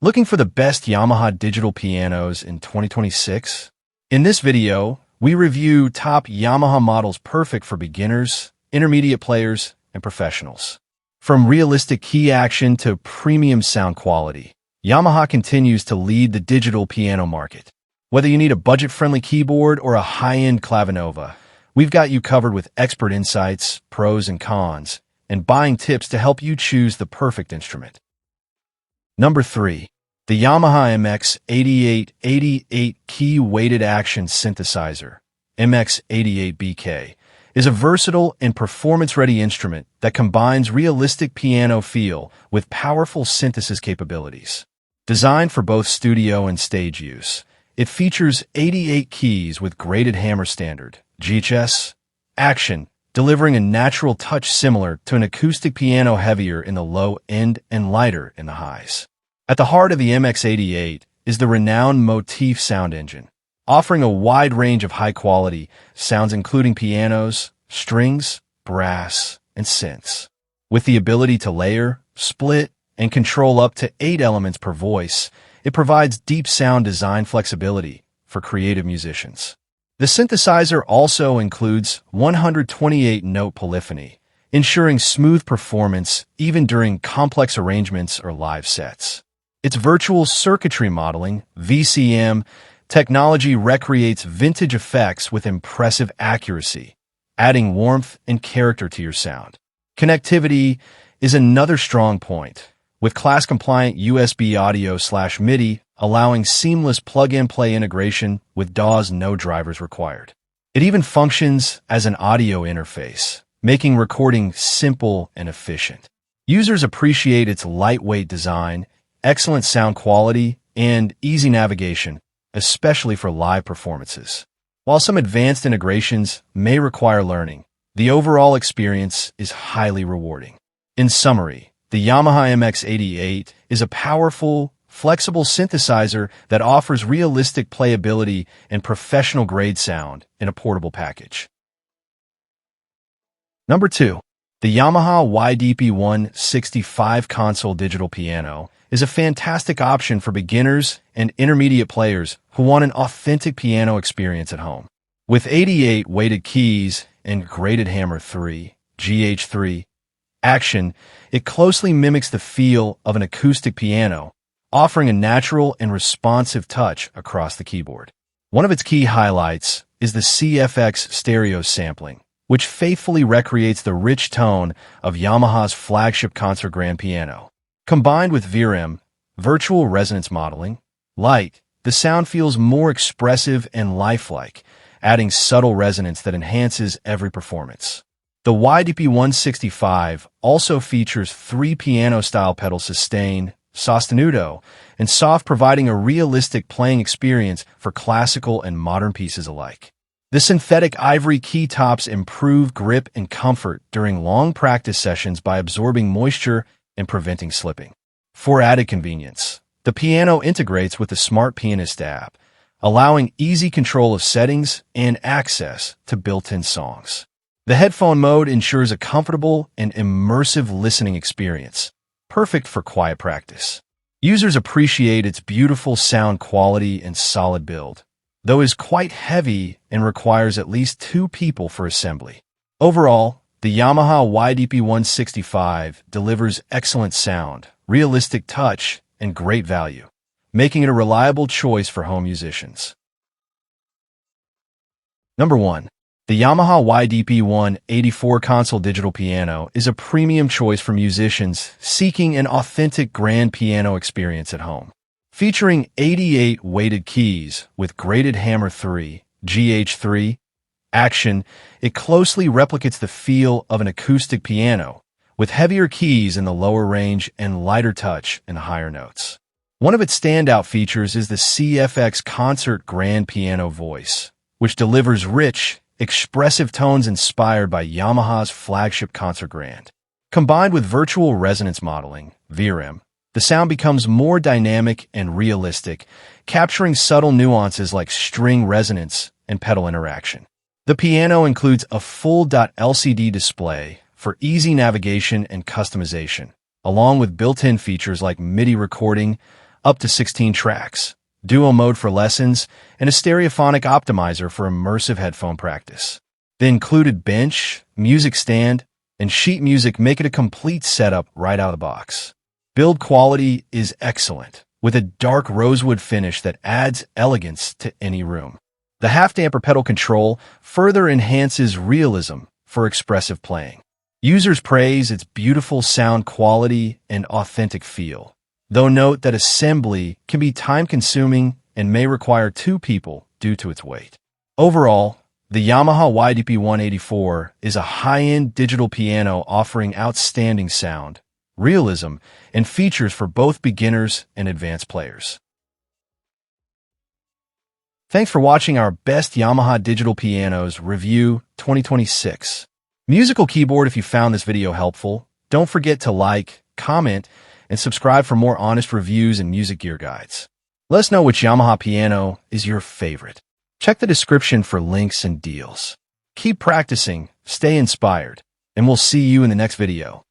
Looking for the best Yamaha digital pianos in 2026? In this video, we review top Yamaha models perfect for beginners, intermediate players, and professionals. From realistic key action to premium sound quality, Yamaha continues to lead the digital piano market. Whether you need a budget-friendly keyboard or a high-end Clavinova, we've got you covered with expert insights, pros and cons, and buying tips to help you choose the perfect instrument. Number 3. The Yamaha MX88 88-key weighted action synthesizer, MX88BK, is a versatile and performance-ready instrument that combines realistic piano feel with powerful synthesis capabilities. Designed for both studio and stage use, it features 88 keys with graded hammer standard, GHS, action, delivering a natural touch similar to an acoustic piano, heavier in the low end and lighter in the highs. At the heart of the MX88 is the renowned Motif sound engine, offering a wide range of high-quality sounds including pianos, strings, brass, and synths. With the ability to layer, split, and control up to 8 elements per voice, it provides deep sound design flexibility for creative musicians. The synthesizer also includes 128-note polyphony, ensuring smooth performance even during complex arrangements or live sets. Its virtual circuitry modeling, VCM, technology recreates vintage effects with impressive accuracy, adding warmth and character to your sound. Connectivity is another strong point, with class-compliant USB audio/MIDI allowing seamless plug-and-play integration with DAWs, no drivers required. It even functions as an audio interface, making recording simple and efficient. Users appreciate its lightweight design, excellent sound quality, and easy navigation, especially for live performances. While some advanced integrations may require learning, the overall experience is highly rewarding. In summary, the Yamaha MX88 is a powerful, flexible synthesizer that offers realistic playability and professional-grade sound in a portable package. Number 2. The Yamaha YDP-165 console digital piano is a fantastic option for beginners and intermediate players who want an authentic piano experience at home. With 88 weighted keys and graded hammer 3, GH3, action, it closely mimics the feel of an acoustic piano, offering a natural and responsive touch across the keyboard. One of its key highlights is the CFX stereo sampling, which faithfully recreates the rich tone of Yamaha's flagship concert grand piano. Combined with VRM, virtual resonance modeling, light, the sound feels more expressive and lifelike, adding subtle resonance that enhances every performance. The YDP-165 also features 3 piano-style pedals: sustain, sostenuto, and soft, providing a realistic playing experience for classical and modern pieces alike. The synthetic ivory key tops improve grip and comfort during long practice sessions by absorbing moisture and preventing slipping. For added convenience, the piano integrates with the Smart Pianist app, allowing easy control of settings and access to built-in songs. The headphone mode ensures a comfortable and immersive listening experience, perfect for quiet practice. Users appreciate its beautiful sound quality and solid build, though it is quite heavy and requires at least 2 people for assembly. Overall, the Yamaha YDP-165 delivers excellent sound, realistic touch, and great value, making it a reliable choice for home musicians. Number 1. The Yamaha YDP-184 console digital piano is a premium choice for musicians seeking an authentic grand piano experience at home. Featuring 88 weighted keys with graded hammer 3, GH3, action, it closely replicates the feel of an acoustic piano, with heavier keys in the lower range and lighter touch in the higher notes. One of its standout features is the CFX Concert Grand Piano Voice, which delivers rich, expressive tones inspired by Yamaha's flagship Concert Grand. Combined with virtual resonance modeling, VRM, the sound becomes more dynamic and realistic, capturing subtle nuances like string resonance and pedal interaction. The piano includes a full LCD display for easy navigation and customization, along with built-in features like MIDI recording, up to 16 tracks, duo mode for lessons, and a stereophonic optimizer for immersive headphone practice. The included bench, music stand, and sheet music make it a complete setup right out of the box. Build quality is excellent, with a dark rosewood finish that adds elegance to any room. The half-damper pedal control further enhances realism for expressive playing. Users praise its beautiful sound quality and authentic feel, though note that assembly can be time-consuming and may require two people due to its weight. Overall, the Yamaha YDP-184 is a high-end digital piano offering outstanding sound, realism, and features for both beginners and advanced players. Thanks for watching our Best Yamaha Digital Pianos Review 2026. Musical keyboard. If you found this video helpful, don't forget to like, comment, and subscribe for more honest reviews and music gear guides. Let us know which Yamaha piano is your favorite. Check the description for links and deals. Keep practicing, stay inspired, and we'll see you in the next video.